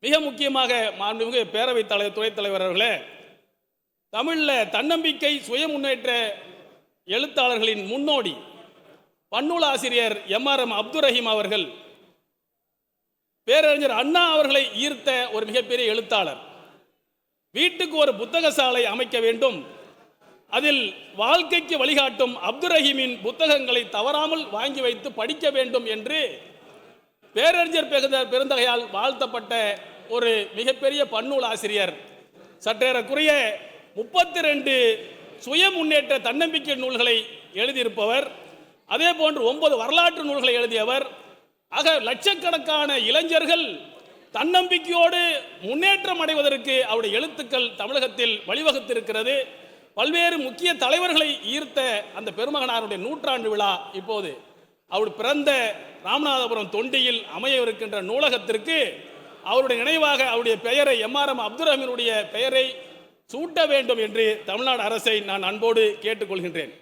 மிக முக்கியமாக மாண்புமிகு பேரவைத் தலைவர், துணைத் தலைவர் அவர்களே, தமிழில் தன்னம்பிக்கை சுய முன்னேற்ற எழுத்தாளர்களின் முன்னோடி பன்னூல் ஆசிரியர் எம்.ஆர்.எம். அப்துல் ரஹீம் அவர்கள் பேரறிஞர் அண்ணா அவர்களை ஈர்த்த ஒரு மிகப்பெரிய எழுத்தாளர். வீட்டுக்கு ஒரு புத்தக சாலை அமைக்க வேண்டும், அதில் வாழ்க்கைக்கு வழிகாட்டும் அப்துல் ரஹீமின் புத்தகங்களை தவறாமல் வாங்கி வைத்து படிக்க வேண்டும் என்று பேரறிஞர் பெருந்தகையால் வாழ்த்தப்பட்ட ஒரு மிகப்பெரிய பன்னூல் ஆசிரியர். சற்றேறக்குறைய 32 சுய முன்னேற்ற தன்னம்பிக்கை நூல்களை எழுதியிருப்பவர். அதே போன்று 9 வரலாற்று நூல்களை எழுதியவர். ஆக லட்சக்கணக்கான இளைஞர்கள் தன்னம்பிக்கையோடு முன்னேற்றம் அடைவதற்கு அவருடைய எழுத்துக்கள் தமிழகத்தில் வழிவகுத்திருக்கிறது. பல்வேறு முக்கிய தலைவர்களை ஈர்த்த அந்த பெருமகனாருடைய நூற்றாண்டு விழா இப்போது அவர் பிறந்த ராமநாதபுரம் தொண்டியில் அமைய இருக்கின்ற நூலகத்திற்கு அவருடைய நினைவாக அவருடைய பெயரை எம்.ஆர்.எம். அப்துல் ரஹீமினுடைய பெயரை சூட்ட வேண்டும் என்று தமிழ்நாடு அரசை நான் அன்போடு கேட்டுக்கொள்கின்றேன்.